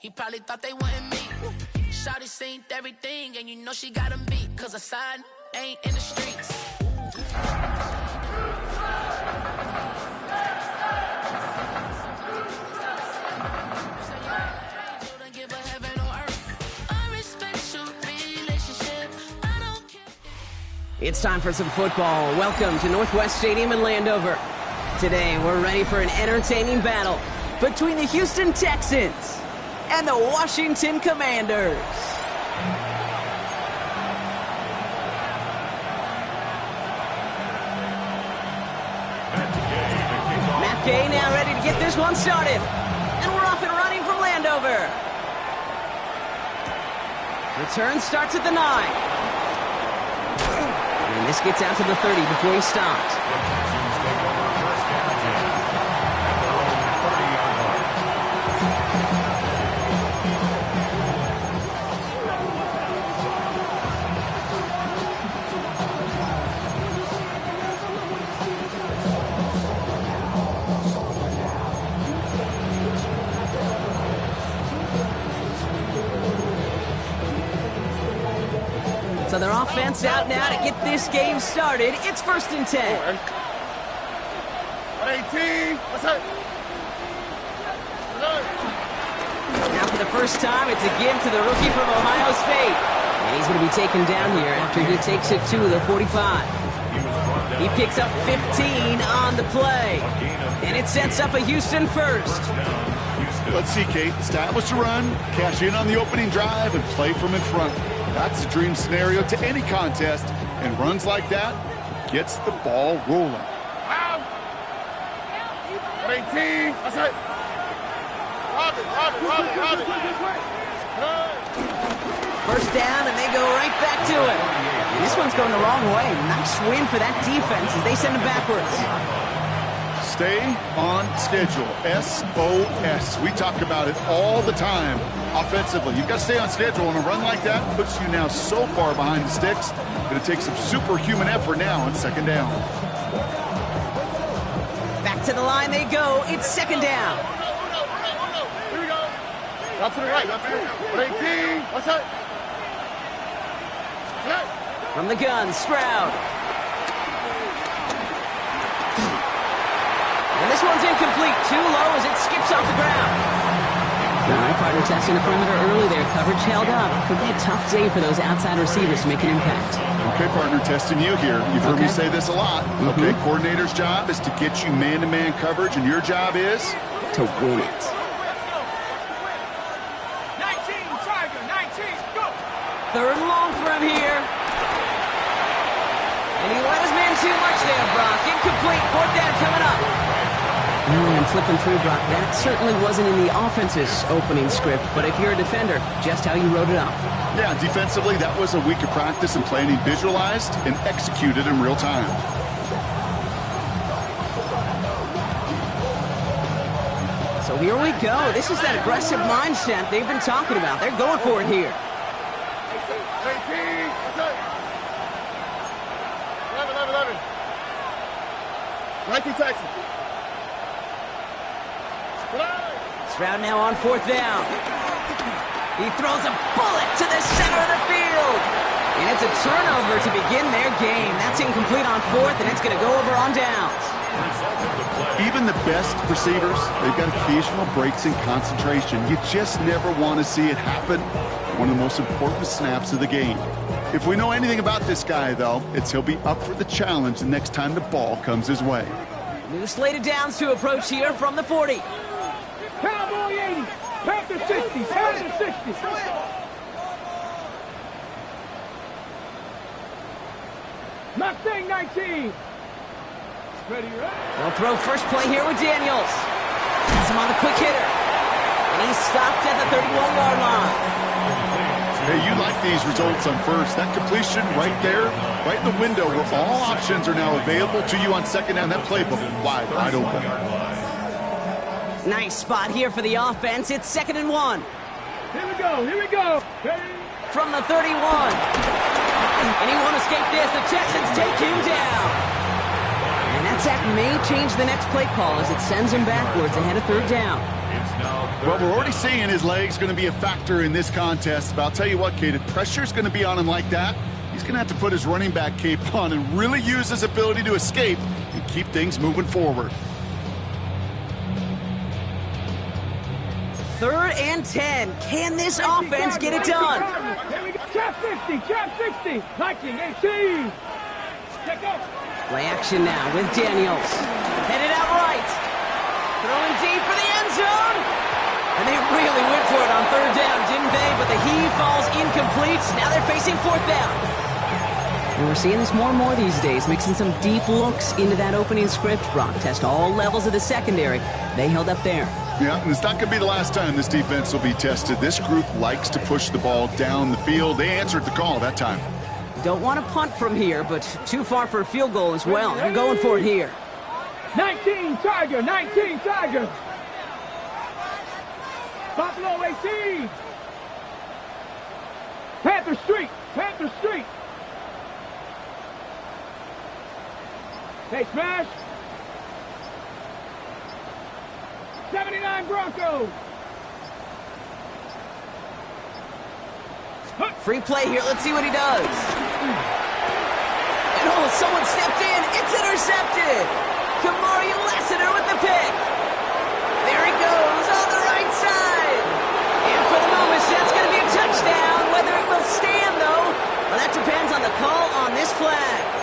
He probably thought they wouldn't meet. Shawty seen everything, and you know she got him beat. Cause her side ain't in the streets. It's time for some football. Welcome to Northwest Stadium in Landover. Today, we're ready for an entertaining battle between the Houston Texans and the Washington Commanders. Matt Gay now ready to get this one started. And we're off and running from Landover. Return starts at the 9. And this gets out to the 30 before he stops. So their offense out now to get this game started. It's 1st and 10. 18. What's up? Now for the first time, it's a give to the rookie from Ohio State. And he's going to be taken down here after he takes it to the 45. He picks up 15 on the play. And it sets up a Houston first. Let's see, Kate. Establish a run, cash in on the opening drive, and play from in front. That's a dream scenario to any contest, and runs like that gets the ball rolling. 18. That's it. Rob it. First down, and they go right back to it. And this one's going the wrong way. Nice win for that defense as they send it backwards. Stay on schedule. SOS. We talk about it all the time. Offensively, you've got to stay on schedule, and a run like that puts you now so far behind the sticks. Going to take some superhuman effort now on 2nd down. Back to the line they go. It's 2nd down. Here we go. Up to the right. 18. What's that? From the gun, Stroud. And this one's incomplete. Too low as it skips off the ground. All right, partner testing the perimeter early there. Coverage held up. Could be a tough day for those outside receivers to make an impact. Okay, partner, testing you here. You've heard me say this a lot. Okay, coordinator's job is to get you man-to-man coverage, and your job is? To win it. 19, Tiger, 19, go! 3rd and long for him here. And he let his man too much there, Brock. Incomplete. 4th down coming up. And flipping through, Brock, that certainly wasn't in the offense's opening script, but if you're a defender, just how you wrote it up. Yeah, defensively, that was a week of practice and planning visualized and executed in real time. So here we go. This is that aggressive mindset they've been talking about. They're going for it here. 19 Texas. Stroud now on 4th down. He throws a bullet to the center of the field. And it's a turnover to begin their game. That's incomplete on 4th, and it's going to go over on downs. Even the best receivers, they've got occasional breaks in concentration. You just never want to see it happen. One of the most important snaps of the game. If we know anything about this guy, though, it's he'll be up for the challenge the next time the ball comes his way. New slated downs to approach here from the 40. Cowboy 80, Panther 60, Panther 60. Mustang 19. Ready, right? They'll throw first play here with Daniels. Has him on the quick hitter. And he's stopped at the 31-yard line. Hey, you like these results on first. That completion right there, right in the window where all options are now available to you on 2nd down. That playbook wide open. Nice spot here for the offense. It's 2nd and 1. Here we go. Ready? From the 31. And he won't escape this. The Texans take him down. And that sack may change the next play call as it sends him backwards ahead of 3rd down. It's now Well, we're already seeing his legs going to be a factor in this contest. But I'll tell you what, Kate, if pressure's going to be on him like that, he's going to have to put his running back cape on and really use his ability to escape and keep things moving forward. 3rd and 10. Can this offense get it done? Trap 60, trap 60. Liking 18. Check out. Play action now with Daniels. Headed out right. Throwing deep for the end zone. And they really went for it on 3rd down, didn't they? But the heave falls incomplete. Now they're facing 4th down. And we're seeing this more and more these days, mixing some deep looks into that opening script. Brock test all levels of the secondary. They held up there. Yeah, and it's not going to be the last time this defense will be tested. This group likes to push the ball down the field. They answered the call that time. Don't want to punt from here, but too far for a field goal as well. They're going for it here. 19 Tiger, 19 Tiger. Buffalo 18. Panther Street, Panther Street. Hey, smash. 79 Broncos. Free play here. Let's see what he does. And oh, someone stepped in. It's intercepted. Kamari Lassiter with the pick. There he goes on the right side. And for the moment, that's going to be a touchdown. Whether it will stand, though, well, that depends on the call on this flag.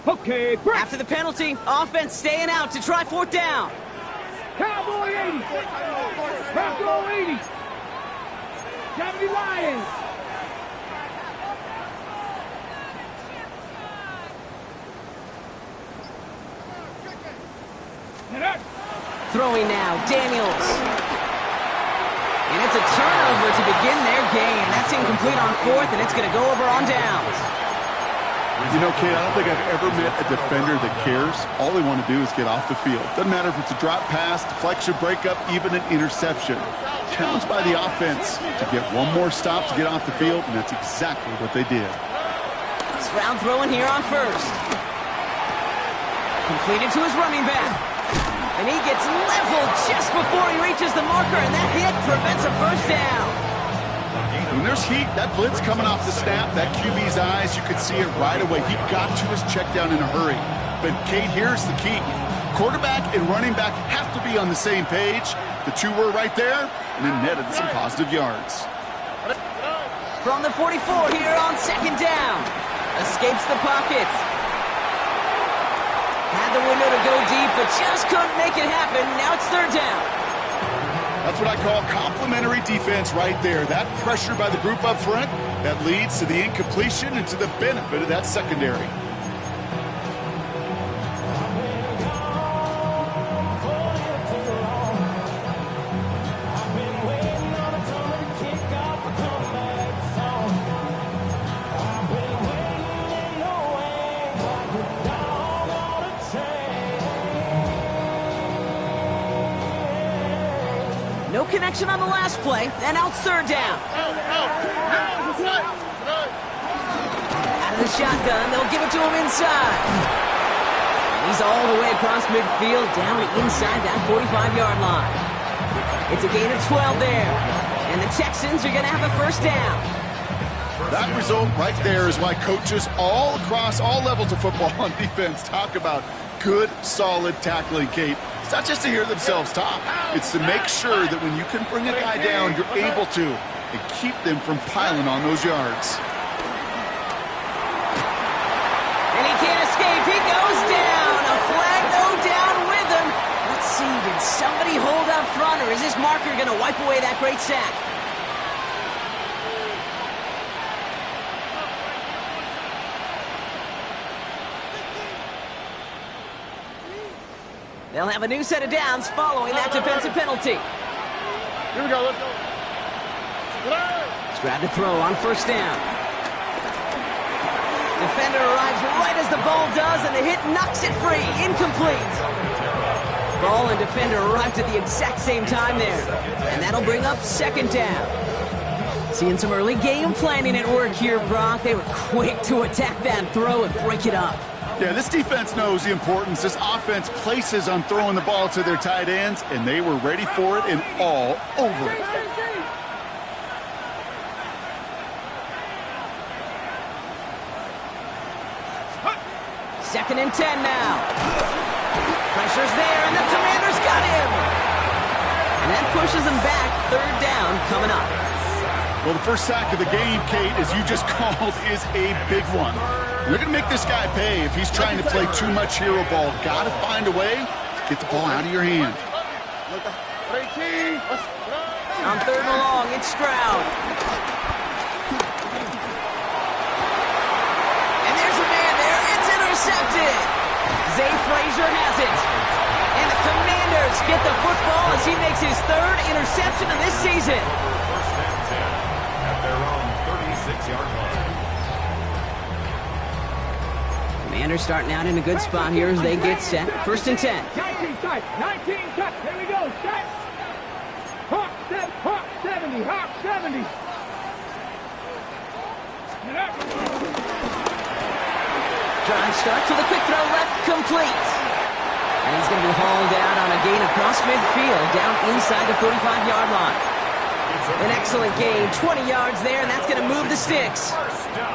Okay, break. After the penalty, offense staying out to try 4th down. Cowboy 80. Bronco 80. 70 Lions. Throwing now, Daniels. And it's a turnover to begin their game. That's incomplete on 4th, and it's going to go over on downs. You know, Kate, I don't think I've ever met a defender that cares. All they want to do is get off the field. Doesn't matter if it's a drop pass, deflection, breakup, even an interception. Challenged by the offense to get one more stop to get off the field, and that's exactly what they did. Stroud throwing here on 1st. Completed to his running back. And he gets leveled just before he reaches the marker, and that hit prevents a 1st down. When there's heat, that blitz coming off the snap, that QB's eyes, you could see it right away. He got to his check down in a hurry. But, Kate, here's the key. Quarterback and running back have to be on the same page. The two were right there, and it netted some positive yards. From the 44 here on 2nd down. Escapes the pocket. Had the window to go deep, but just couldn't make it happen. Now it's 3rd down. That's what I call complementary defense right there. That pressure by the group up front, that leads to the incompletion and to the benefit of that secondary. No connection on the last play, and out 3rd down. Out of the shotgun, they'll give it to him inside. He's all the way across midfield, down inside that 45-yard line. It's a gain of 12 there, and the Texans are going to have a 1st down. That result right there is why coaches all across all levels of football on defense talk about good, solid tackling, Kate. It's not just to hear themselves talk. It's to make sure that when you can bring a guy down, you're able to, and keep them from piling on those yards. And he can't escape. He goes down. A flag though down with him. Let's see, did somebody hold up front, or is this marker going to wipe away that great sack? They'll have a new set of downs following that defensive penalty. Here we go, let's go. Stroud to throw on 1st down. Defender arrives right as the ball does, and the hit knocks it free. Incomplete. Ball and defender arrived at the exact same time there. And that'll bring up second down. Seeing some early game planning at work here, Brock. They were quick to attack that throw and break it up. Yeah, this defense knows the importance this offense places on throwing the ball to their tight ends, and they were ready for it and all over it. Second and 10 now. Pressure's there, and the Commanders got him. And that pushes them back. Third down coming up. Well, the first sack of the game, Kate, as you just called, is a big one. You're going to make this guy pay if he's trying to play too much hero ball. Got to find a way to get the ball out of your hand. On third and long, it's Stroud. And there's a man there. It's intercepted. Zay Frazier has it. And the Commanders get the football as he makes his third interception of this season. At their own 36-yard line. Commanders starting out in a good spot here as they get set. First and 10. 19 tight, 19 tight. Here we go. Set. Hawk 70, Hawk 70. Drive start to the quick throw left, complete. And he's going to be hauled out on a gain across midfield, down inside the 45-yard line. An excellent gain, 20 yards there, and that's going to move the sticks.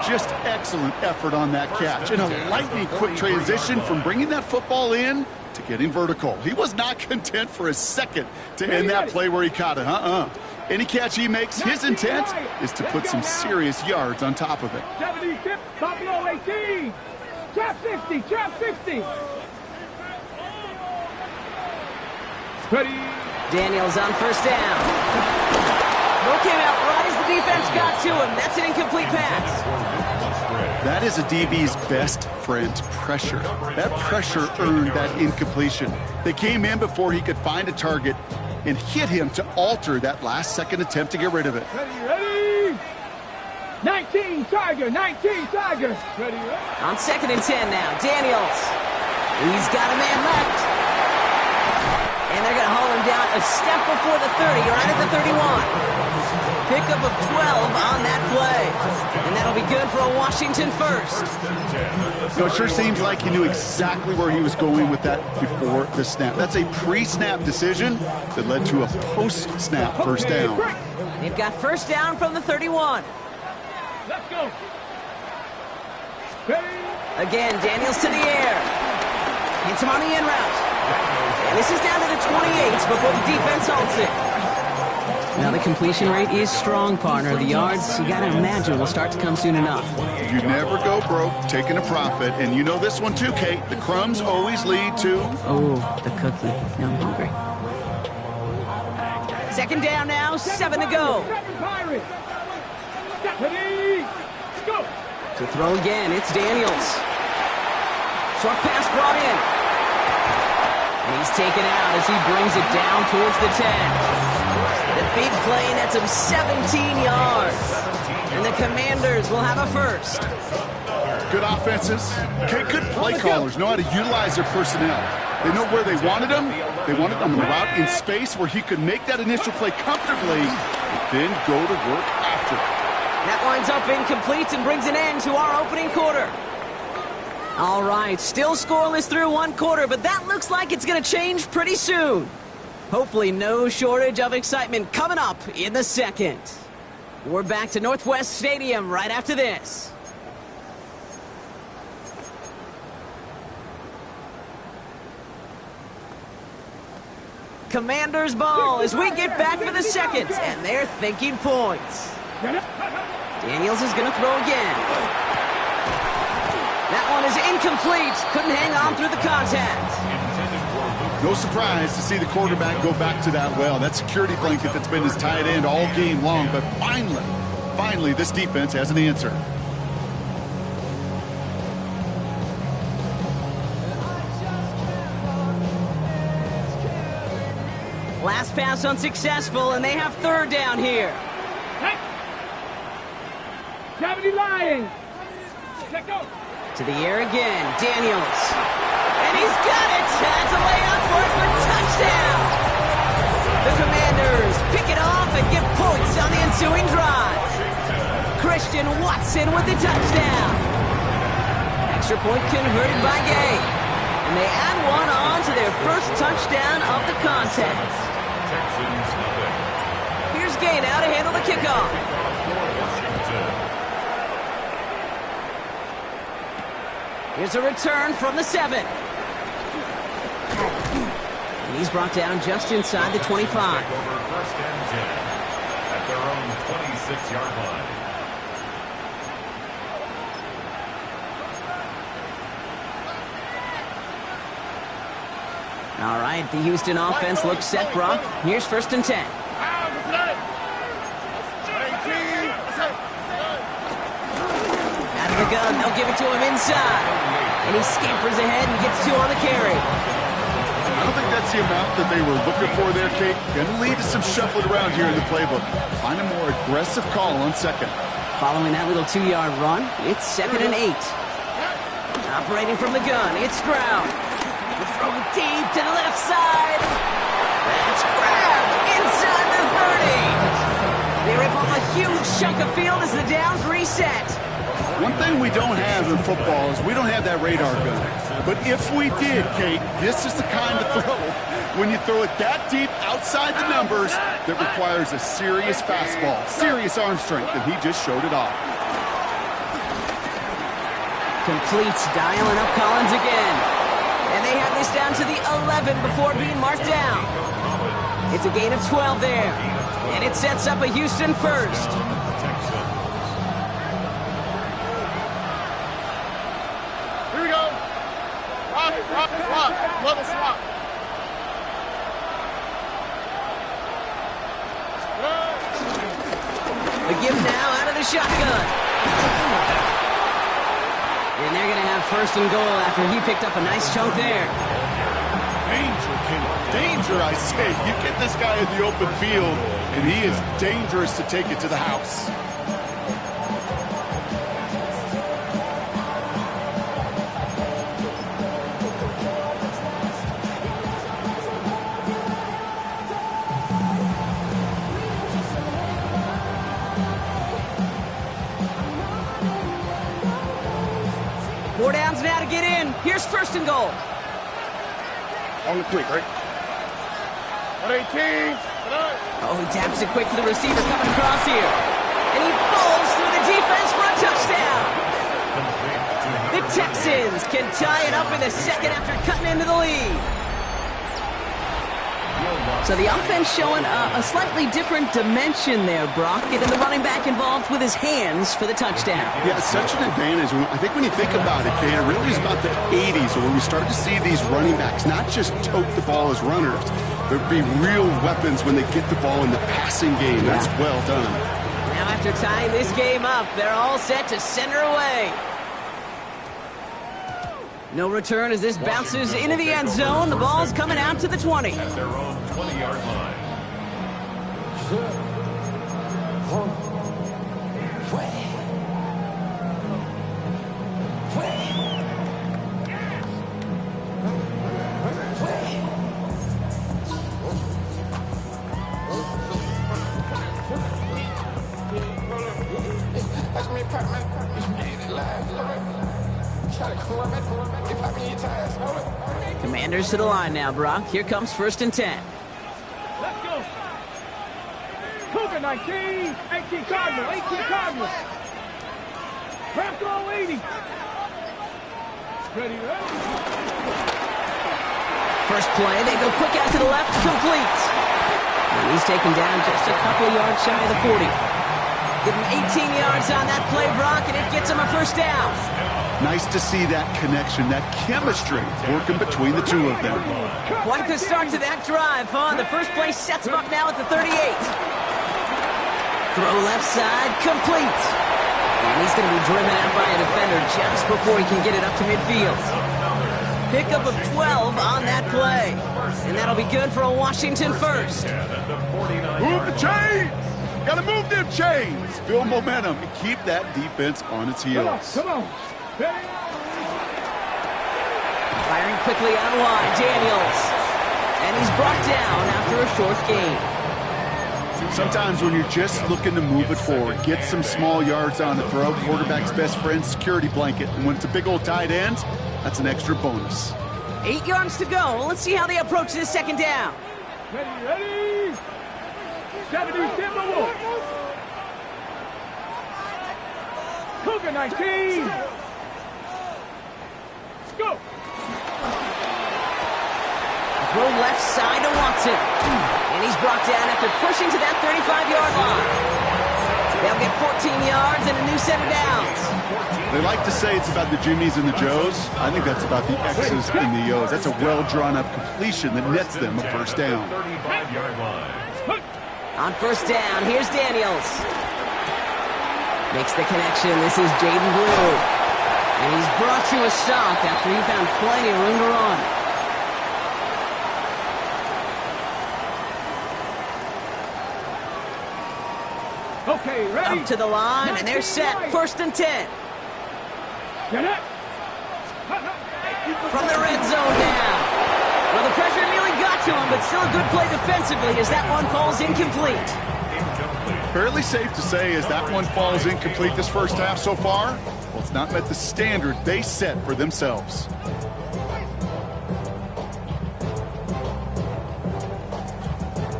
Just excellent effort on that catch. And a lightning quick transition from bringing that football in to getting vertical. He was not content for a second to end that play where he caught it. Any catch he makes, his intent is to put some serious yards on top of it. 75, Buffalo 18. Trap 50, trap 50. Ready. Daniels on first down. Throw came out right as the defense got to him. That's an incomplete pass. That is a DB's best friend, pressure. That pressure earned that incompletion. They came in before he could find a target and hit him to alter that last-second attempt to get rid of it. Ready. 19 Tiger, 19 Tiger. Ready. On second and 10 now, Daniels. He's got a man left. And they're going to haul him down a step before the 30, right at the 31. Pickup of 12 on that play. And that'll be good for a Washington first. So it sure seems like he knew exactly where he was going with that before the snap. That's a pre-snap decision that led to a post-snap first down. They've got first down from the 31. Let's go. Ready. Again, Daniels to the air. Hits him on the in route. And this is down to the 28 before the defense halts it. Now the completion rate is strong, partner. The yards, you got to imagine, will start to come soon enough. You never go broke taking a profit. And you know this one too, Kate. The crumbs always lead to... Oh, the cookie. Now I'm hungry. Second down now, 7 to go. Ready. Go. To throw again, it's Daniels. Short pass brought in. And he's taken out as he brings it down towards the 10. The big play nets him 17 yards. And the Commanders will have a first. Good offenses. Okay, good play callers know how to utilize their personnel. They know where they wanted them. They wanted them on the route in space where he could make that initial play comfortably and then go to work after it. That winds up incomplete and brings an end to our opening quarter. All right, still scoreless through one quarter, but that looks like it's going to change pretty soon. Hopefully no shortage of excitement coming up in the second. We're back to Northwest Stadium right after this. Commanders ball as we get back for the second, and they're thinking points. Daniels is going to throw again. That one is incomplete. Couldn't hang on through the contact. No surprise to see the quarterback go back to that well. That security blanket that's been his tight end all game long. But finally, this defense has an answer. Last pass unsuccessful, and they have third down here. 70 Lions. Check out. To the air again, Daniels. And he's got it! Has a layup for it for touchdown! The Commanders pick it off and get points on the ensuing drive. Christian Watson with the touchdown. Extra point converted by Gay. And they add one on to their first touchdown of the contest. Here's Gay now to handle the kickoff. Here's a return from the 7. And he's brought down just inside the 25. First and 10 at their own 26-yard line. All right, the Houston offense looks set, Brock. Here's first and 10. Out of the gun, they'll give it to him inside. And he scampers ahead and gets 2 on the carry. I don't think that's the amount that they were looking for there, Kate. Going to lead to some shuffling around here in the playbook. Find a more aggressive call on second. Following that little 2-yard run, it's 2nd and 8. Operating from the gun, it's Stroud. The throw it deep to the left side. That's grabbed inside the 30. They rip off a huge chunk of field as the downs reset. One thing we don't have in football is we don't have that radar gun. But if we did, Kate, this is the kind of throw, when you throw it that deep outside the numbers, that requires a serious fastball, serious arm strength, and he just showed it off. Completes, dialing up Collins again. And they have this down to the 11 before being marked down. It's a gain of 12 there. And it sets up a Houston first. Here we go. Rock. Level swap. The give now out of the shotgun. And they're going to have first and goal after he picked up a nice chunk there. Danger, Kate. Danger, I say. You get this guy in the open field, and he is dangerous to take it to the house. Four downs now to get in. Here's first and goal. On the quick, right? 118. Oh, he taps it quick to the receiver coming across here. And he falls through the defense for a touchdown. The Texans can tie it up in the second after cutting into the lead. So the offense showing a slightly different dimension there, Brock, getting the running back involved with his hands for the touchdoal. Yeah, it's such an advantage. I think when you think about it, Kate, it really is about the 80s where we start to see these running backs not just tote the ball as runners. There'd be real weapons when they get the ball in the passing game. That's well done. Now after tying this game up, they're all set to send her away. No return as this bounces into the end zone. The ball's coming out to the 20. At their own 20-yard line. Commanders to the line now, Brock. Here comes first and 10. Let's go. Cougar 19. 18 Cardinals. 18 Cardinals. Wrap goal 80. Ready. First play, they go quick out to the left, complete. And he's taken down just a couple yards shy of the 40. Give him 18 yards on that play, Brock, and it gets him a first down. Nice to see that connection, that chemistry working between the two of them. Quite the start to that drive, huh? The first play sets him up now at the 38. Throw left side, complete. And he's going to be driven out by a defender just before he can get it up to midfield. Pickup of 12 on that play. And that'll be good for a Washington first. Move the chains! Gotta move them chains! Build momentum and keep that defense on its heels. Come on. Ready? Firing quickly on line, Daniels. And he's brought down after a short gain. Sometimes when you're just looking to move it forward, get some small yards on the throw, quarterback's best friend, security blanket. And when it's a big old tight end, that's an extra bonus. 8 yards to go. Let's see how they approach this second down. Ready? 70 Timberwolves. Cougar 19. Let's go. Throw left side to Watson. And he's brought down after pushing to that 35-yard line. They'll get 14 yards and a new set of downs. They like to say it's about the Jimmies and the Joes. I think that's about the X's and the O's. That's a well-drawn-up completion that nets them a first down. 35-yard line. On first down, here's Daniels. Makes the connection. This is Jaden Blue. And he's brought to a stop after he found plenty of room to run. Okay, ready? Up to the line, and they're set. First and 10. Get it. From the red zone now. Well, the pressure nearly got to him, but still a good play defensively as that one falls incomplete. Fairly safe to say as that one falls incomplete this first half so far, well, it's not met the standard they set for themselves.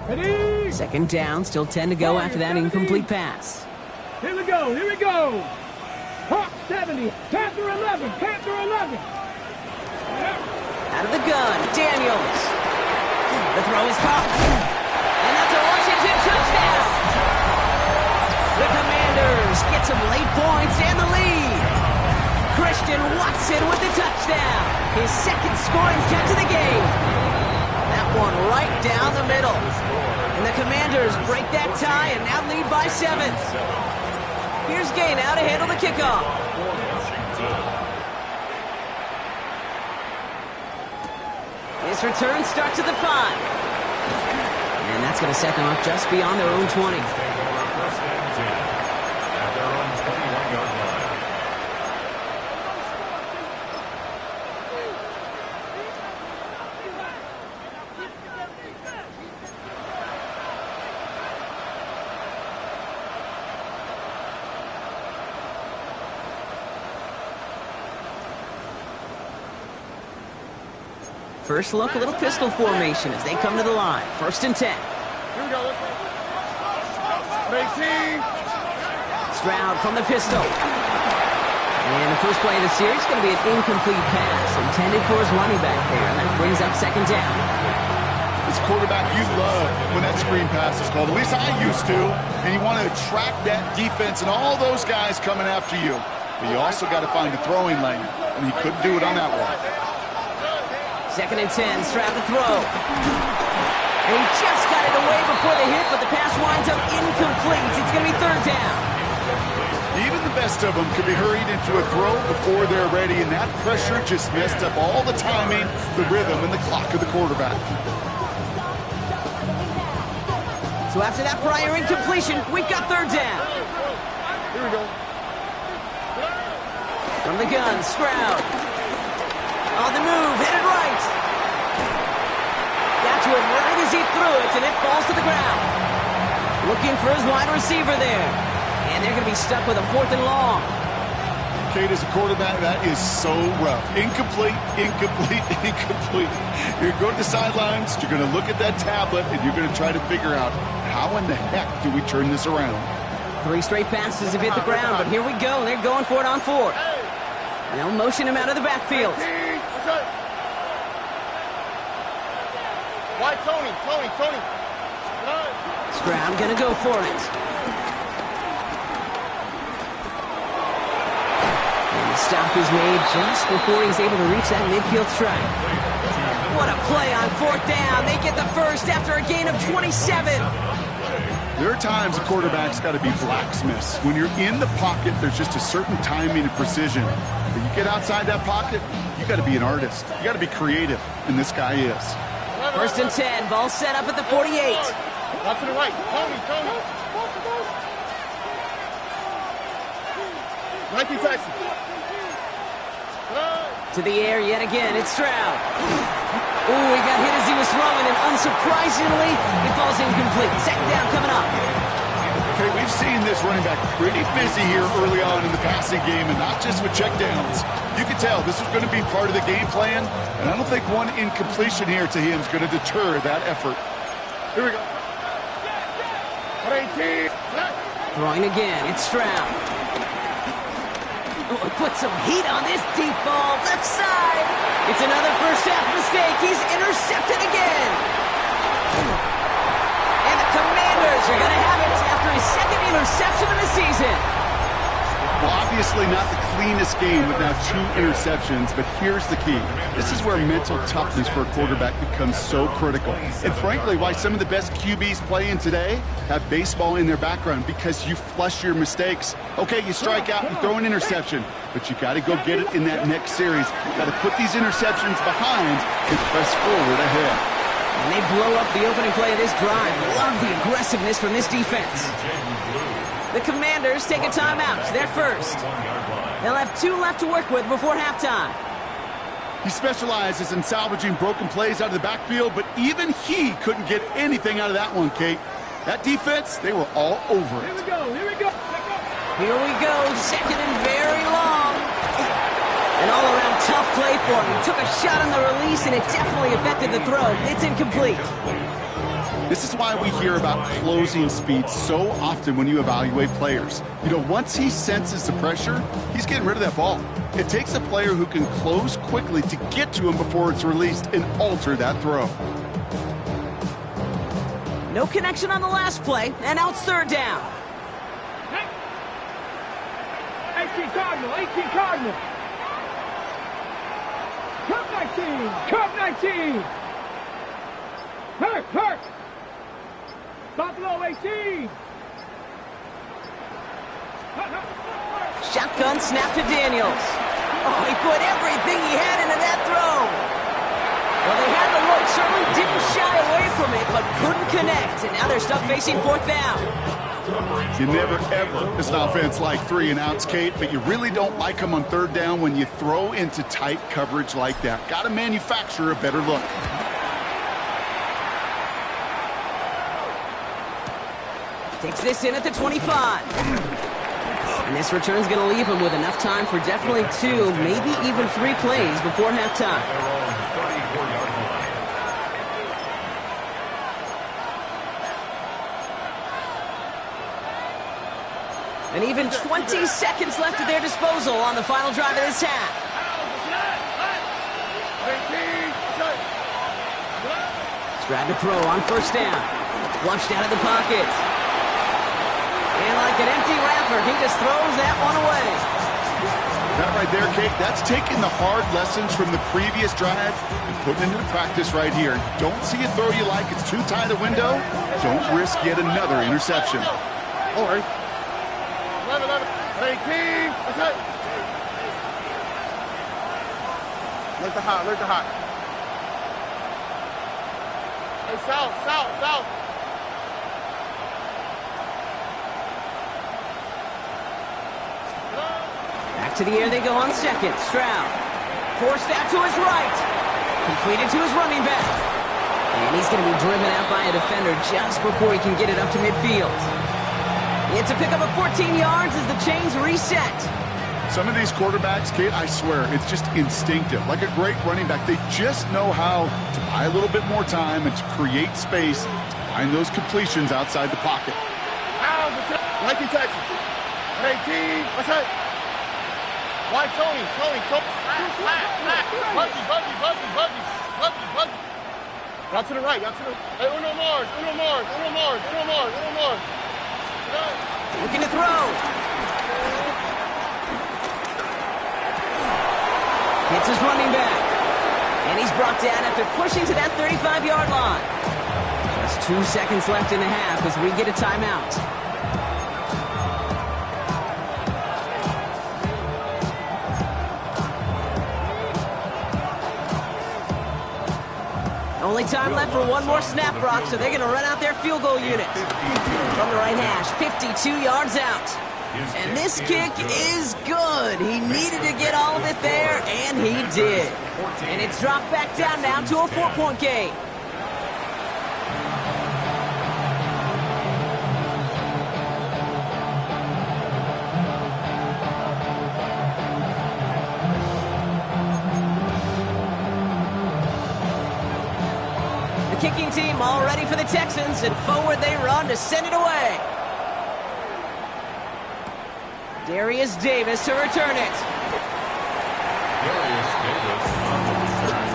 Ready? Second down, still 10 to go after that incomplete pass. Here we go, here we go. Hawk 70, Panther 11, Panther 11. Out of the gun, Daniels. The throw is caught. And that's a Washington touchdown. The Commanders get some late points and the lead. Christian Watson with the touchdown. His second scoring catch of the game. That one right down the middle. And the Commanders break that tie and now lead by 7. Here's Gay now to handle the kickoff. His return starts at the 5. And that's going to set them up just beyond their own 20. At their own 21-yard line. First look, a little pistol formation as they come to the line. First and 10. Here we go. 18. Stroud from the pistol. And the first play of the series is going to be an incomplete pass intended for his running back there. And that brings up second down. As a quarterback, you love when that screen pass is called. At least I used to. And you want to attract that defense and all those guys coming after you. But you also got to find a throwing lane. And he couldn't do it on that one. Second and 10, Stroud to throw. And he just got it away before the hit, but the pass winds up incomplete. It's going to be third down. Even the best of them could be hurried into a throw before they're ready, and that pressure just messed up all the timing, the rhythm, and the clock of the quarterback. So after that prior incompletion, we've got third down. Here we go. From the gun, Stroud. On the move, headed right. Got to him right as he threw it, and it falls to the ground. Looking for his wide receiver there. And they're going to be stuck with a 4th and long. Kate, as a quarterback, that is so rough. Incomplete, incomplete, incomplete. You're going to the sidelines, you're going to look at that tablet, and you're going to try to figure out how in the heck do we turn this around. 3 straight passes have hit the ground, but here we go. They're going for it on 4th. They'll motion him out of the backfield. Why Tony? Stroud gonna go for it. And the stop is made just before he's able to reach that midfield strike. What a play on 4th down. They get the first after a gain of 27. There are times a quarterback's got to be blacksmiths. When you're in the pocket, there's just a certain timing and precision. When you get outside that pocket, you got to be an artist. You got to be creative, and this guy is. First and 10, ball set up at the 48. Not to the right. Tony. 19 Texas. To the air yet again, it's Stroud. Ooh, he got hit as he was throwing, and unsurprisingly, it falls incomplete. Second down coming up. Okay, we've seen this running back pretty busy here early on in the passing game, and not just with checkdowns. You can tell this is going to be part of the game plan, and I don't think one incompletion here to him is going to deter that effort. Here we go. 18. Throwing again, it's Stroud. Oh, put some heat on this deep ball, left side. It's another first half mistake. He's intercepted again. And the Commanders are going to have it after his second interception of the season. Well, obviously not the cleanest game with now 2 interceptions, but here's the key. This is where mental toughness for a quarterback becomes so critical. And frankly, why some of the best QBs playing today have baseball in their background, because you flush your mistakes. Okay, you strike out, you throw an interception, but you got to go get it in that next series. You got to put these interceptions behind and press forward ahead. And they blow up the opening play of this drive. Love the aggressiveness from this defense. The Commanders take a timeout. They're first. They'll have 2 left to work with before halftime. He specializes in salvaging broken plays out of the backfield, but even he couldn't get anything out of that one, Kate. That defense, they were all over it. Here we go. Here we go. Here we go. Second and very long. An all-around tough play for him. He took a shot on the release, and it definitely affected the throw. It's incomplete. This is why we hear about closing speed so often when you evaluate players. You know, once he senses the pressure, he's getting rid of that ball. It takes a player who can close quickly to get to him before it's released and alter that throw. No connection on the last play, and now it's third down. 18 Cardinal. 18 Cardinal. Cup 19. Cup 19. Hurt. Buffalo 18. Shotgun snap to Daniels. Oh, he put everything he had into that throw. Well, they had the look, certainly didn't shy away from it, but couldn't connect. And now they're stuck facing fourth down. You never, ever, as an offense, like 3 and outs, Kate, but you really don't like them on third down when you throw into tight coverage like that. Got to manufacture a better look. Takes this in at the 25. And this return's going to leave him with enough time for definitely 2, maybe even 3 plays before halftime. And even 20 seconds left at their disposal on the final drive of this half. Stroud to throw on first down. Flushed out of the pocket. And like an empty wrapper, he just throws that one away. That right there, Kate, that's taking the hard lessons from the previous drive and putting it into practice right here. Don't see a throw you like, it's too tight a window. Don't risk yet another interception. All right. 11, 18. That's it. Look the hot. Hey, south. Back to the air they go on second. Stroud forced out to his right. Completed to his running back. And he's going to be driven out by a defender just before he can get it up to midfield. It's a pickup of 14 yards as the chains reset. Some of these quarterbacks, Kate, I swear, it's just instinctive. Like a great running back, they just know how to buy a little bit more time and to create space to find those completions outside the pocket. Nike Texas. 18. What's that? Why Tony? Buggy. Out to the right. Hey, Uno Mars. Looking to throw. Hits his running back. And he's brought down after pushing to that 35-yard line. Just 2 seconds left in the half as we get a timeout. Only time left for one more snap, Brock, so they're going to run out their field goal unit. From the right hash, 52 yards out. And this kick is good. He needed to get all of it there, and he did. And it's dropped back down now to a 4-point game. Kicking team all ready for the Texans, and forward they run to send it away. Darius Davis to return it. Darius Davis on the return.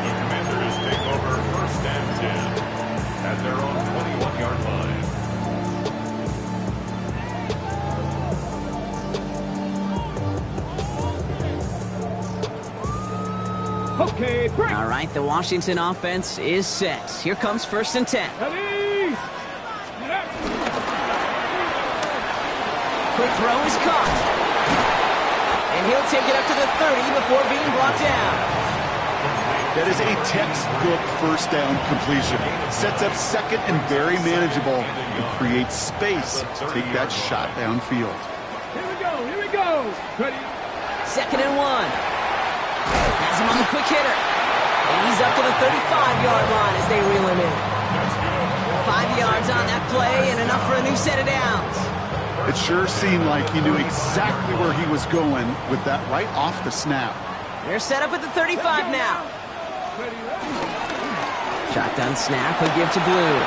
The Commanders take over 1st and 10 at their own 21-yard line. Okay, break. All right, the Washington offense is set. Here comes 1st and 10. Ready? Quick throw is caught. And he'll take it up to the 30 before being brought down. That is a textbook 1st down completion. Sets up 2nd and very manageable and creates space to take that shot downfield. Here we go, here we go. Ready? 2nd and 1. Has him on the quick hitter. And he's up to the 35-yard line as they reel him in. 5 yards on that play and enough for a new set of downs. It sure seemed like he knew exactly where he was going with that right off the snap. They're set up at the 35 now. Shotgun snap, he'll give to Blue.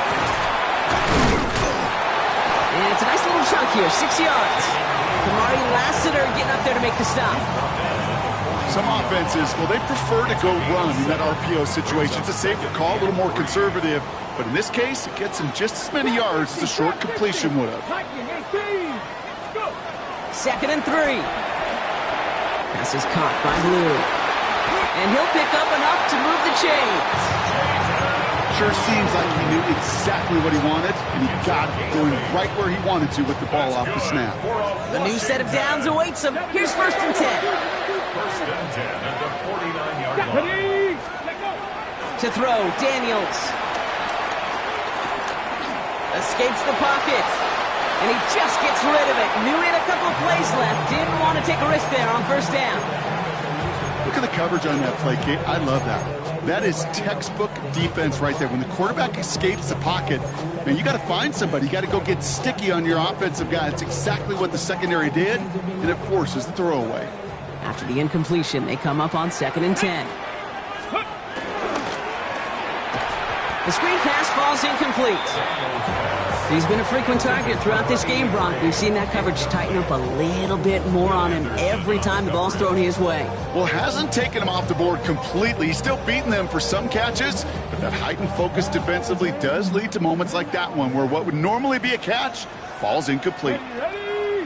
And it's a nice little chunk here, 6 yards. Kamari Lassiter getting up there to make the stop. Some offenses, well, they prefer to go run in that RPO situation. It's a safer call, a little more conservative. But in this case, it gets him just as many yards as a short completion would have. 2nd and 3. Pass is caught by Blue. And he'll pick up enough to move the chains. Sure seems like he knew exactly what he wanted, and he got it going right where he wanted to with the ball off the snap. The new set of downs awaits him. Here's 1st and 10. 1st and 10 at the 49-yard line. To throw, Daniels. Escapes the pocket. And he just gets rid of it. Knew he had a couple of plays left. Didn't want to take a risk there on 1st down. Look at the coverage on that play, Kate. I love that. That is textbook defense right there. When the quarterback escapes the pocket, man, you got to find somebody. You got to go get sticky on your offensive guy. It's exactly what the secondary did, and it forces the throwaway. After the incompletion, they come up on 2nd and 10. The screen pass falls incomplete. He's been a frequent target throughout this game, Brock. We've seen that coverage tighten up a little bit more on him every time the ball's thrown his way. Well, hasn't taken him off the board completely. He's still beating them for some catches, but that heightened focus defensively does lead to moments like that one where what would normally be a catch falls incomplete. Ready?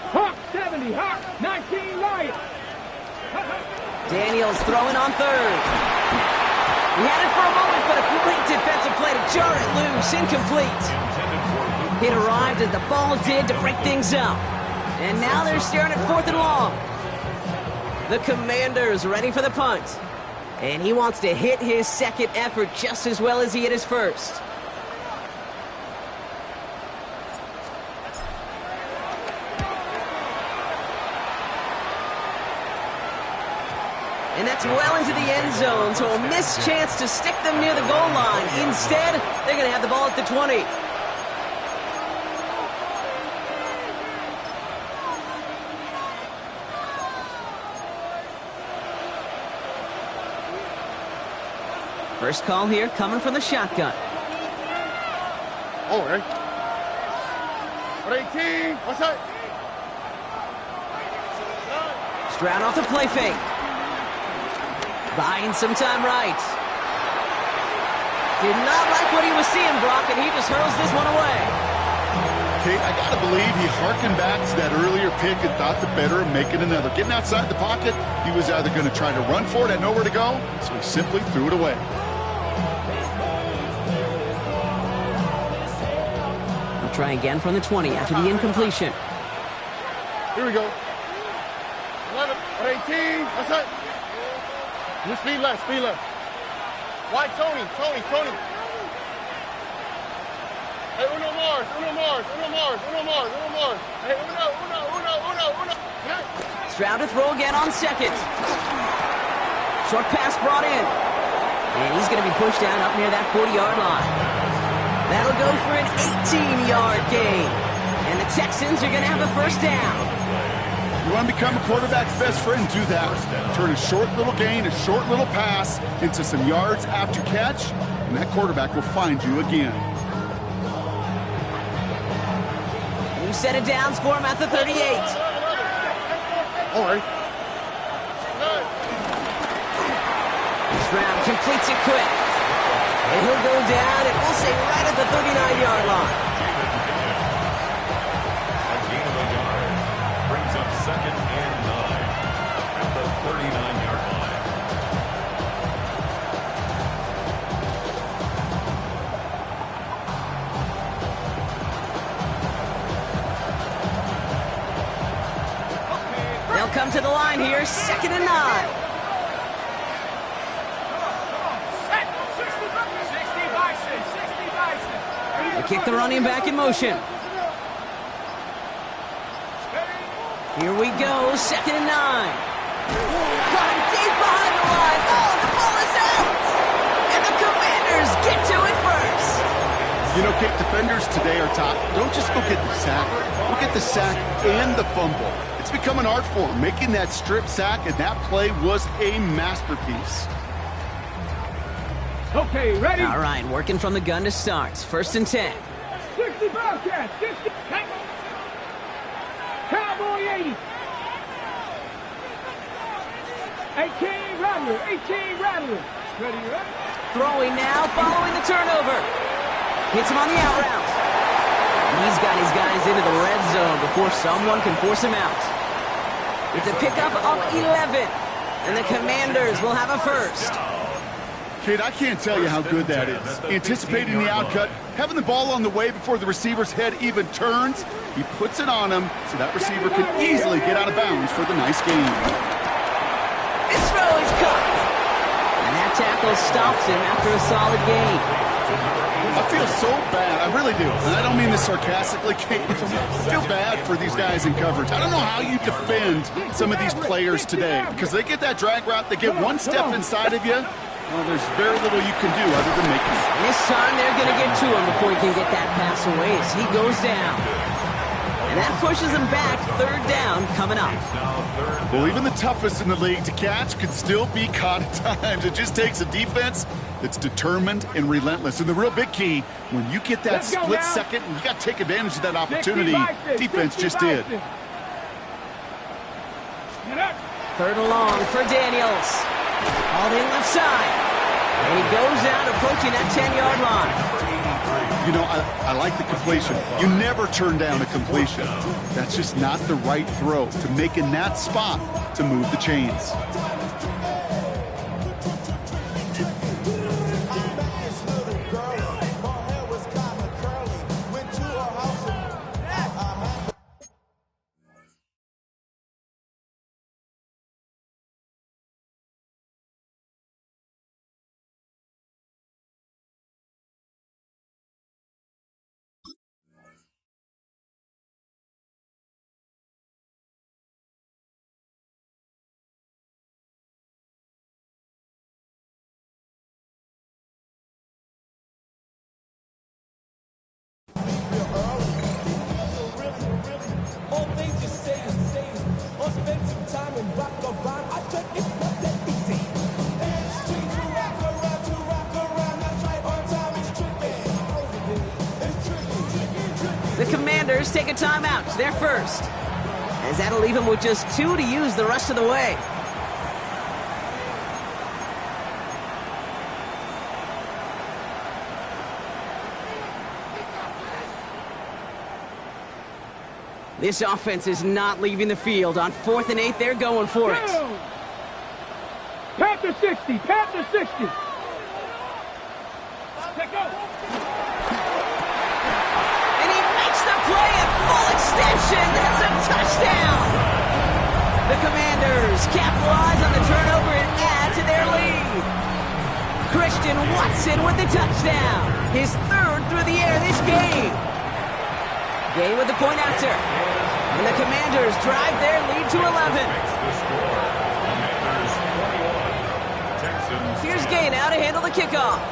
Hawk 70, Hawk 19 right. Daniels throwing on 3rd. He had it for a moment, but a great defensive play to jar it loose. Incomplete. It arrived as the ball did to break things up. And now they're staring at 4th and long. The Commanders ready for the punt. And he wants to hit his 2nd effort just as well as he hit his 1st. And that's well into the end zone, so a missed chance to stick them near the goal line. Instead, they're going to have the ball at the 20. First call here coming from the shotgun. Oh, right. 18. What's that? Stroud off the play fake. Buying some time right. Did not like what he was seeing, Brock, and he just hurls this one away. Kate, I got to believe he harkened back to that earlier pick and thought the better of making another. Getting outside the pocket, he was either going to try to run for it, had nowhere to go, so he simply threw it away. He'll try again from the 20 after the incompletion. Here we go. 11, 18. What's that? Just speed left, speed left. Wide Tony. Hey, uno more. Hey, uno. Stroud to throw again on second. Short pass brought in. And he's going to be pushed down up near that 40-yard line. That'll go for an 18-yard gain. And the Texans are going to have a first down. You want to become a quarterback's best friend, do that. Turn a short little gain, a short little pass into some yards after catch, and that quarterback will find you again. New set of downs for him at the 38. All right. Stroud completes it quick. And he'll go down, and we'll say right at the 39-yard line. A gain of a yard brings up 2nd and 9 at the 39-yard line. They'll come to the line here, 2nd and 9. They kick the running back in motion. Here we go, 2nd and 9. Got him deep behind the line. Oh, the ball is out. And the Commanders get to it first. You know, Kate, defenders today are taught, don't just go get the sack. Go get the sack and the fumble. It's become an art form, making that strip sack, and that play was a masterpiece. Okay, ready? All right, working from the gun to start. 1st and 10. 60 Bobcats, 60. Cowboy 80. 18 Rattler. Ready, right? Throwing now, following the turnover. Hits him on the out route. He's got his guys into the red zone before someone can force him out. It's a pickup of 11, and the Commanders will have a first. Kid, I can't tell you how good that is. Anticipating the outcut, having the ball on the way before the receiver's head even turns, he puts it on him so that receiver can easily get out of bounds for the nice gain. This throw is caught. And that tackle stops him after a solid gain. I feel so bad. I really do. And I don't mean this sarcastically, Kate. I feel bad for these guys in coverage. I don't know how you defend some of these players today because they get that drag route, they get one step inside of you. Well, there's very little you can do other than make it. This time they're going to get to him before he can get that pass away as he goes down. And that pushes him back. 3rd down coming up. Well, even the toughest in the league to catch can still be caught at times. It just takes a defense that's determined and relentless. And the real big key, when you get that split second, you got to take advantage of that opportunity. Defense just did. 3rd and long for Daniels. All in left side. And he goes out approaching that 10-yard line. You know, I like the completion. You never turn down a completion. That's just not the right throw to make in that spot to move the chains. The Commanders take a timeout. They're first. As that'll leave him with just 2 to use the rest of the way. This offense is not leaving the field. On 4th and 8, they're going for it. Panther 60. Panther 60. Let go. And he makes the play at full extension. That's a touchdown. The Commanders capitalize on the turnover and add to their lead. Christian Watson with the touchdown. His third through the air this game. Gay with the point after. And the Commanders drive their lead to 11. The score. Commanders 21. Texans. Here's Gay now to handle the kickoff.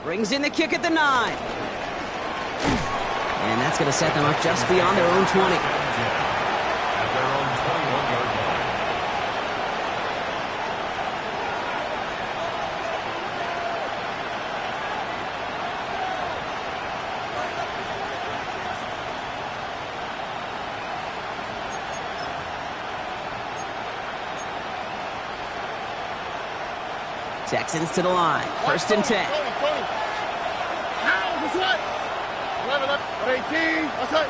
Brings in the kick at the 9. And that's going to set them up just beyond their own 20. At their own 21-yard line. Texans to the line. First and 10. Tony. Now, this way. 11, 18. That's it.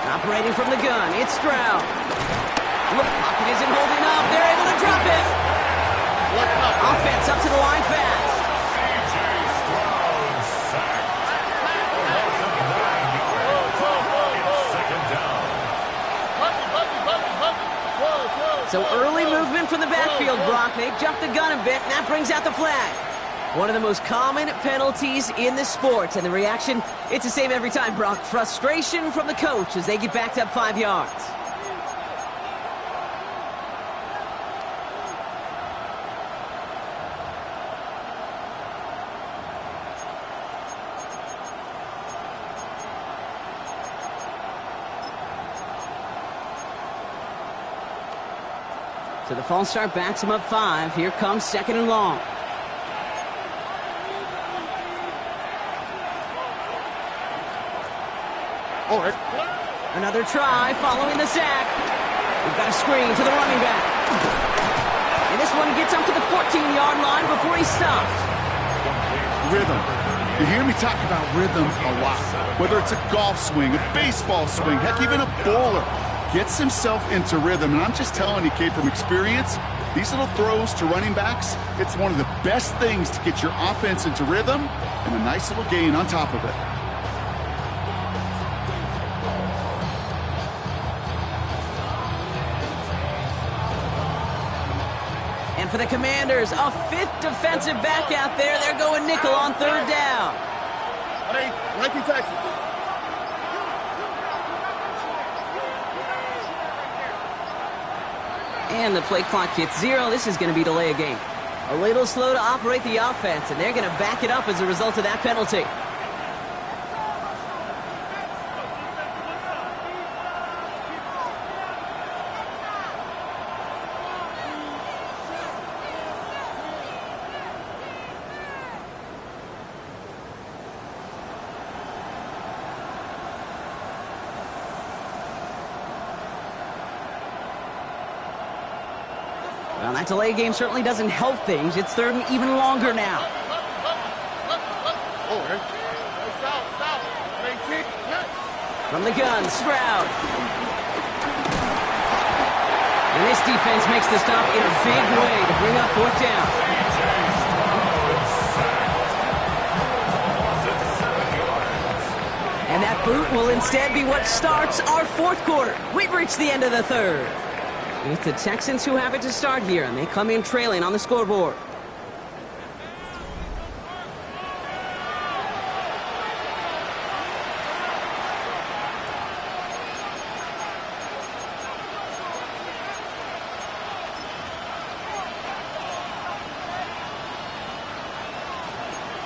Operating from the gun, it's Stroud. Look, pocket isn't holding up. They're able to drop it. Offense up to the line fast. C.J. Stroud sacked. Loss of 9 yards. It's second down. So early movement from the backfield, Brock. They jumped the gun a bit, and that brings out the flag. One of the most common penalties in the sport, and the reaction, it's the same every time, Brock. Frustration from the coach as they get backed up 5 yards. So the false start backs him up 5. Here comes second and long. All right. Another try following the sack. We've got a screen to the running back. And this one gets up to the 14-yard line before he's stopped. Rhythm. You hear me talk about rhythm a lot. Whether it's a golf swing, a baseball swing, heck, even a bowler gets himself into rhythm. And I'm just telling you, kid, from experience, these little throws to running backs, it's one of the best things to get your offense into rhythm and a nice little gain on top of it. And for the Commanders, a 5th defensive back out there. They're going nickel on third down. Hey, 19 Texans. And the play clock hits 0. This is going to be delay a game. A little slow to operate the offense, and they're going to back it up as a result of that penalty. Well, that delay game certainly doesn't help things. It's third and even longer now. All right. South. 18. From the gun, Stroud. And this defense makes the stop in a big way to bring up fourth down. And that boot will instead be what starts our fourth quarter. We've reached the end of the third. It's the Texans who have it to start here, and they come in trailing on the scoreboard.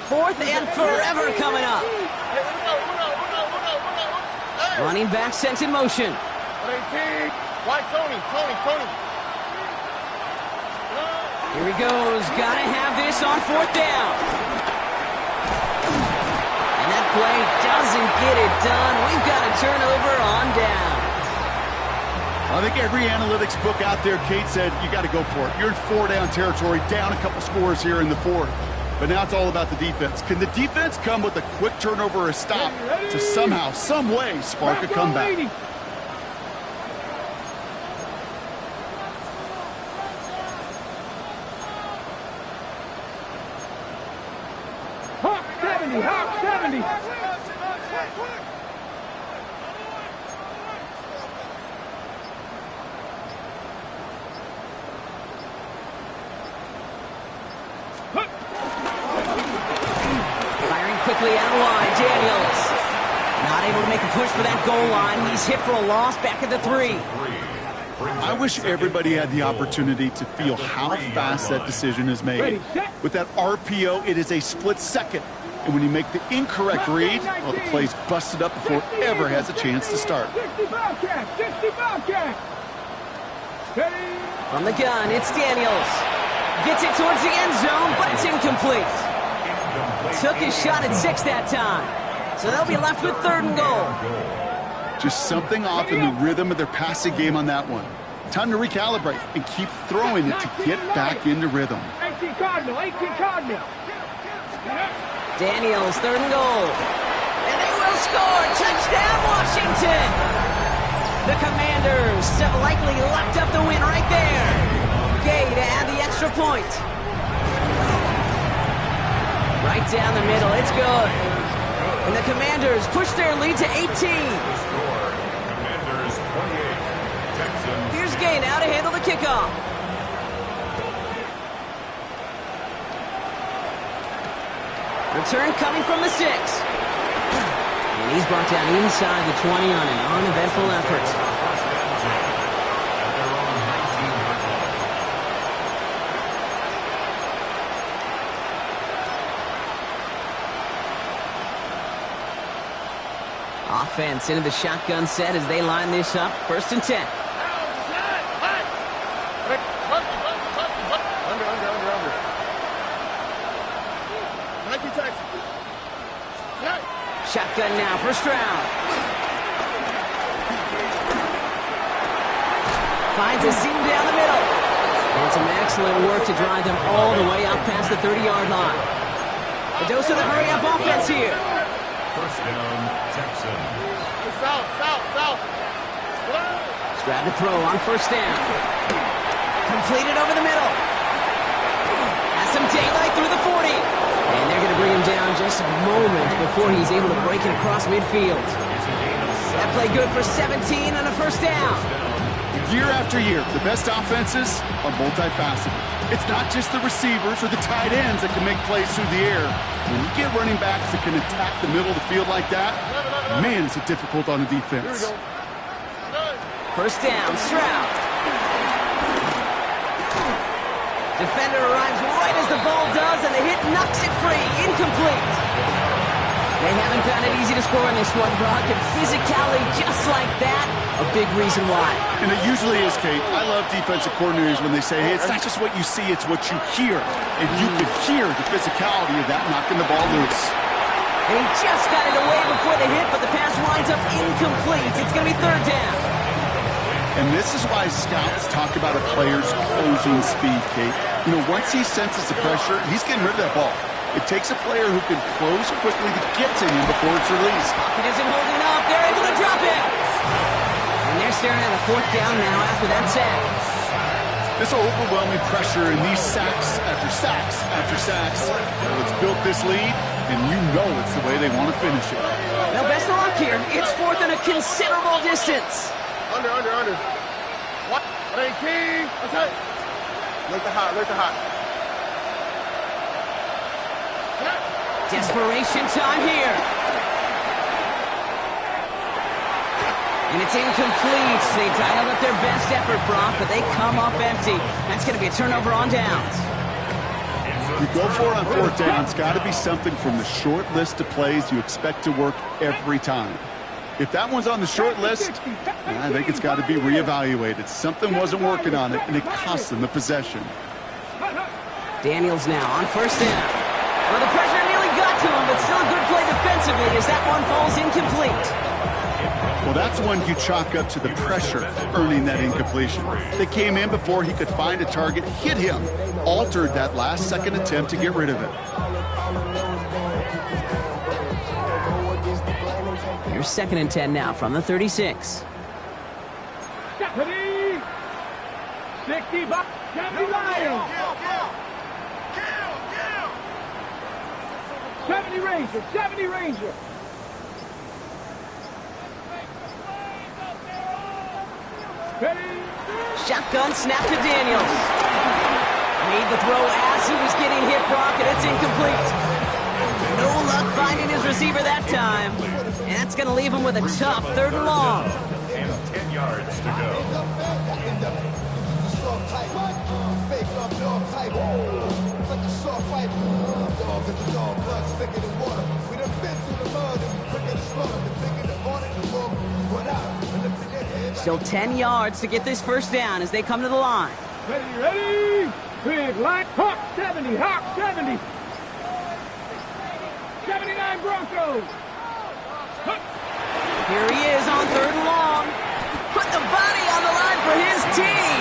Fourth and forever coming up. Running back sent in motion. 18. Why, Tony? Here he goes. Gotta have this on fourth down. And that play doesn't get it done. We've got a turnover on down. I think every analytics book out there, Kate, said you got to go for it. You're in 4-down territory, down a couple scores here in the fourth. But now it's all about the defense. Can the defense come with a quick turnover or a stop to somehow, some way, spark a comeback? Hawk 70, Hawk 70. quickly out of line. Daniels not able to make a push for that goal line. He's hit for a loss back at the 3. I wish everybody had the opportunity to feel how fast that decision is made. With that RPO, it is a split second. And when you make the incorrect read, well, the play's busted up before it ever has a chance to start. 60 Bobcat! 60 Bobcat! From the gun, it's Daniels. Gets it towards the end zone, but it's incomplete. Took his shot at 6 that time. So they'll be left with 3rd and goal. Just something off in the rhythm of their passing game on that one. Time to recalibrate and keep throwing it to get back into rhythm. 18 Cardinal, 18 Cardinal. Daniels, 3rd and goal. And they will score. Touchdown, Washington. The Commanders have likely locked up the win right there. Gay to add the extra point. Right down the middle, it's good. And the Commanders push their lead to 18. Commanders 28. Texans. Here's Gay now to handle the kickoff. Return coming from the 6. And he's brought down inside the 20 on an uneventful effort. Offense into the shotgun set as they line this up. 1st and 10. Shotgun now, 1st round. Finds a seam down the middle. And some excellent work to drive them all the way out past the 30-yard line. A dose of the hurry-up offense here. 1st down, Texans. South. Stroud to throw on 1st down. Completed over the middle. Has some daylight through the 40. And they're going to bring him down just a moment before he's able to break it across midfield. That play good for 17 on a 1st down. Year after year, the best offenses are multifaceted. It's not just the receivers or the tight ends that can make plays through the air. When you get running backs that can attack the middle of the field like that, man, is it difficult on the defense. 1st down, Stroud. Defender arrives right as the ball does, and the hit knocks it free. Incomplete. They haven't found it easy to score in this one, Brock, and physicality just like that, a big reason why. And it usually is, Kate. I love defensive coordinators when they say, hey, it's not just what you see, it's what you hear. And you can hear the physicality of that knocking the ball loose. And he just got it away before the hit, but the pass winds up incomplete. It's going to be 3rd down. And this is why scouts talk about a player's closing speed, Kate. You know, once he senses the pressure, he's getting rid of that ball. It takes a player who can close quickly to get to him before it's released. Pocket isn't holding up. They're able to drop it. And they're staring at a 4th down now after that sack. This overwhelming pressure and these sacks after sacks after sacks, it's built this lead, and you know it's the way they want to finish it. Now, best of luck here. It's 4th and a considerable distance. Under. What? 18. That's it. Look the hot. Desperation time here. And it's incomplete. They dialed up their best effort, Brock, but they come up empty. That's going to be a turnover on downs. You go for it on 4th down. It's got to be something from the short list of plays you expect to work every time. If that one's on the short list, I think it's got to be reevaluated. Something wasn't working on it, and it cost them the possession. Daniels now on 1st down. Well, the pressure nearly got to him, but still a good play defensively as that one falls incomplete. Well, that's one you chalk up to the pressure earning that incompletion. They came in before he could find a target, hit him, altered that last-second attempt to get rid of it. Here's 2nd and 10 now from the 36. Deputy! 60 bucks. Deputy Lions. 70 Ranger. Ready? Shotgun snap to Daniels. Made the throw as he was getting hit, Brock, and it's incomplete. No luck finding his receiver that time. And that's going to leave him with a tough 3rd and long. And 10 yards to go. Still 10 yards to get this first down as they come to the line. Ready? Big line. Hawk 70, Hawk 70. 79 Broncos. Here he is on 3rd and long. Put the body on the line for his team.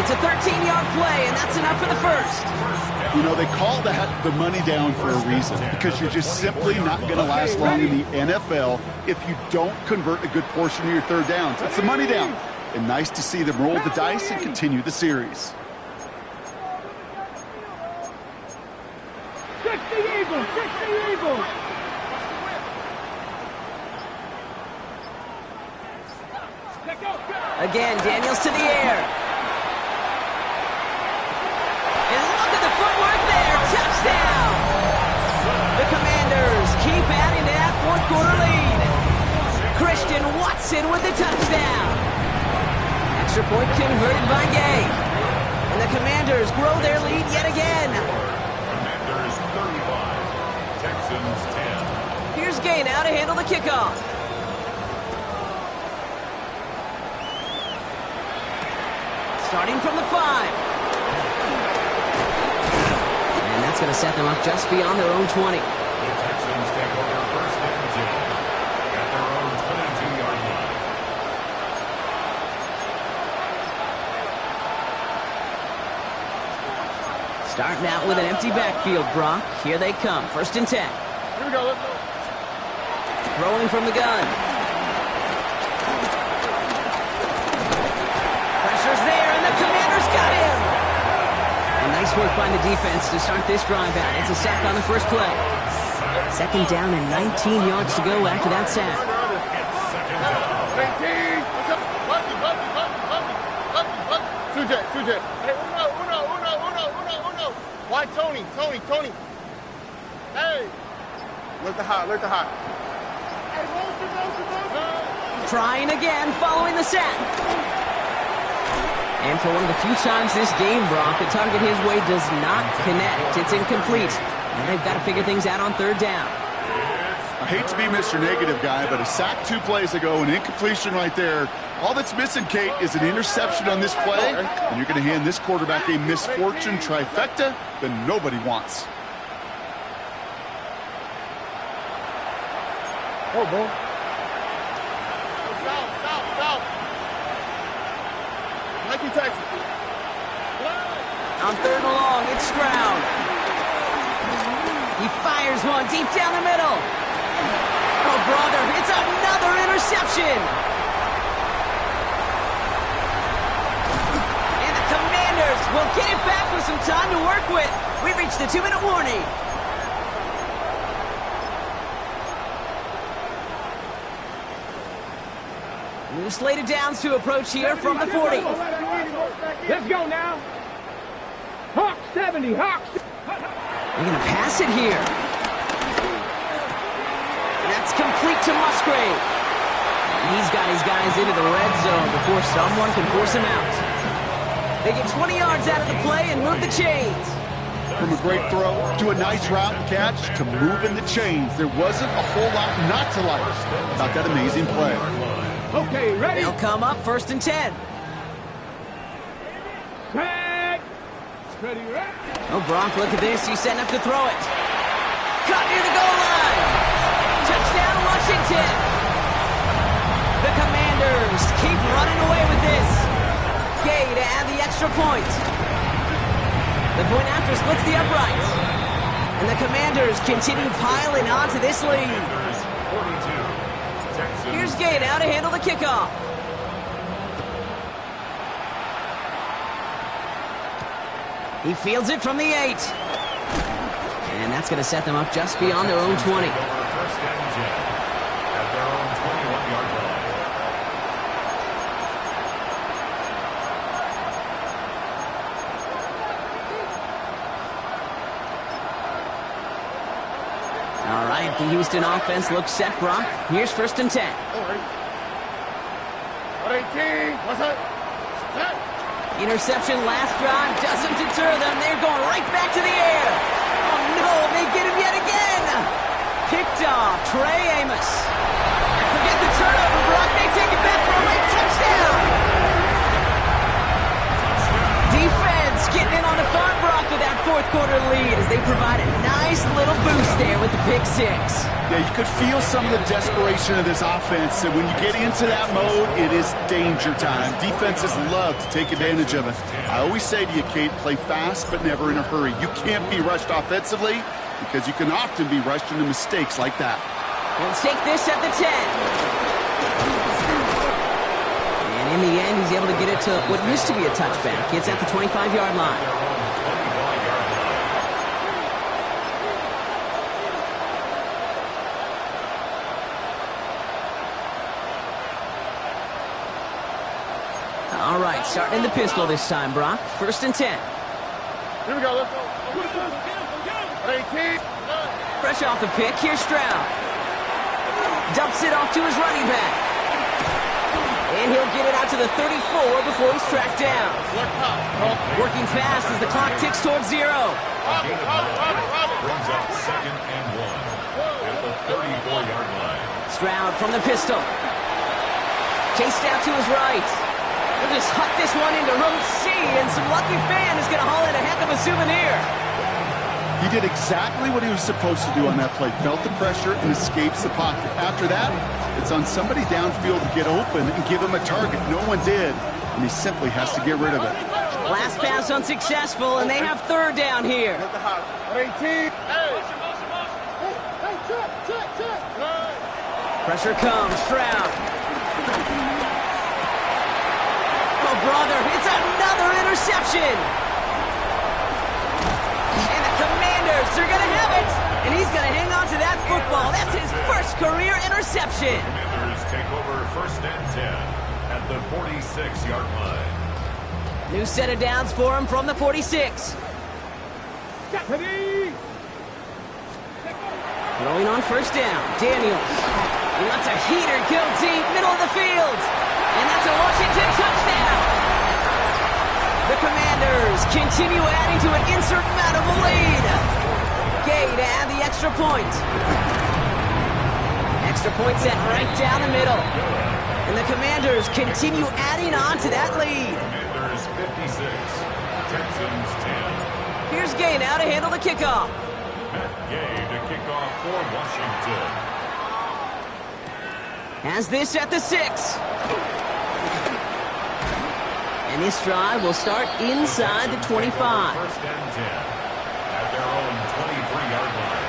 It's a 13-yard play, and that's enough for the first. You know, they call that the money down for a reason, because you're just simply not going to last long in the NFL if you don't convert a good portion of your 3rd downs. It's the money down. And nice to see them roll the dice and continue the series. 60 Eagles, 60 Eagles. Again, Daniels to the air. And look at the footwork there. Touchdown! The Commanders keep adding to that 4th quarter lead. Christian Watson with the touchdown. Extra point converted by Gay. And the Commanders grow their lead yet again. Commanders 35, Texans 10. Here's Gay now to handle the kickoff. Starting from the 5. And that's going to set them up just beyond their own 20. The Texans take over 1st and 10 at their own 22-yard line. Starting out with an empty backfield, Brock. Here they come. 1st and 10. Here we go. Let's go. Throwing from the gun. Pressure's there, and the Commanders got him. And nice work by the defense to start this drive out. It's a sack on the first play. 2nd down and 19 yards to go after that sack. 19. What's up? Lucky. 2J. Hey, uno. Why Tony? Hey. Look the hot. Hey, roll. Trying again, following the sack. And for one of the few times this game, Brock, the target his way does not connect. It's incomplete. And they've got to figure things out on 3rd down. I hate to be Mr. Negative guy, but a sack 2 plays ago, an incompletion right there. All that's missing, Kate, is an interception on this play, and you're going to hand this quarterback a misfortune trifecta that nobody wants. Oh, bro. Stop. Nike Texas. On 3rd and long, it's Stroud. He fires one deep down the middle. Oh, brother, it's another interception. And the Commanders will get it back with some time to work with. We've reached the 2-minute warning. New slated downs to approach here from the 40. Let's go now. Hawk 70, Hawk. They're going to pass it here. And that's complete to Musgrave. And he's got his guys into the red zone before someone can force him out. They get 20 yards out of the play and move the chains. From a great throw to a nice route and catch to moving the chains, there wasn't a whole lot not to like about that amazing play. Okay, ready? They'll come up 1st and 10. Set. Ready, Oh, Brock, look at this. He's setting up to throw it. Caught near the goal line. Touchdown, Washington. The Commanders keep running away with this. Gay to add the extra point. The point after splits the uprights. And the Commanders continue piling on to this lead. Here's Gay now to handle the kickoff. He fields it from the 8. And that's going to set them up just beyond their own 20. First and 10 at their own 21-yard line. All right, the Houston offense looks set, Brock. Here's 1st and 10. 18. What's that? Set. Interception last drive doesn't deter them. They're going right back to the air. Oh, no, they get him yet again. Picked off, Trey Amos. Forget the turnover, Brock. They take it back for a late touchdown. Defense getting in on the fun, Brock, with that 4th quarter lead as they provide a nice little boost there with the pick 6. Yeah, you could feel some of the desperation of this offense, and when you get into that mode, it is danger time. Defenses love to take advantage of it. I always say to you, Kate, play fast but never in a hurry. You can't be rushed offensively because you can often be rushed into mistakes like that. Let's take this at the 10. And in the end, he's able to get it to what used to be a touchback. It's at the 25-yard line. All right, starting in the pistol this time, Brock. 1st and 10. Here we go. Let's go. 18. Fresh off the pick, here's Stroud. Dumps it off to his running back. And he'll get it out to the 34 before he's tracked down. Working fast as the clock ticks towards 0. Brings up 2nd and 1 at the 34-yard line. Stroud from the pistol. Chased out to his right. He'll just huck this one into row C, and some lucky fan is going to haul in a heck of a souvenir. He did exactly what he was supposed to do on that play. Felt the pressure and escapes the pocket. After that, it's on somebody downfield to get open and give him a target. No one did, and he simply has to get rid of it. Last pass unsuccessful, and they have 3rd down here. 18. Pressure comes, Stroud. Oh, brother, it's another interception. And the Commanders are going to have it. And he's going to hang on to that football. That's his 1st career interception. Commanders take over 1st and 10 at the 46-yard line. New set of downs for him from the 46. Throwing on 1st down, Daniels. He lets a heater go deep, middle of the field. And that's a Washington touchdown. The Commanders continue adding to an insurmountable lead. Gay to add the extra point. Extra point set right down the middle. And the Commanders continue adding on to that lead. Commanders 56, Texans 10. Here's Gay now to handle the kickoff. Matt Gay to kick off for Washington. Has this at the 6. And this drive will start inside the 25. 1st and 10 at their own 23-yard line.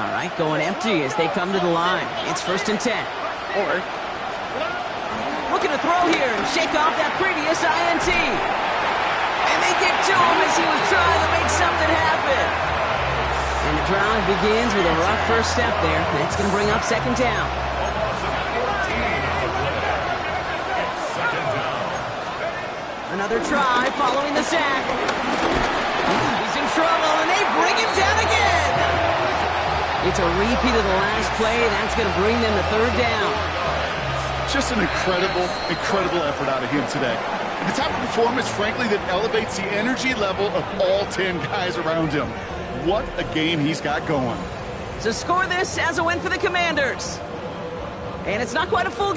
All right, going empty as they come to the line. It's 1st and 10. Looking to throw here and shake off that previous INT. And they get to him as he was trying to make something happen. And the drive begins with a rough 1st step there. That's going to bring up 2nd down. Another try following the sack. He's in trouble, and they bring him down again. It's a repeat of the last play. That's going to bring them to 3rd down. Just an incredible effort out of him today. And the type of performance, frankly, that elevates the energy level of all 10 guys around him. What a game he's got going. So score this as a win for the Commanders. And it's not quite a full game.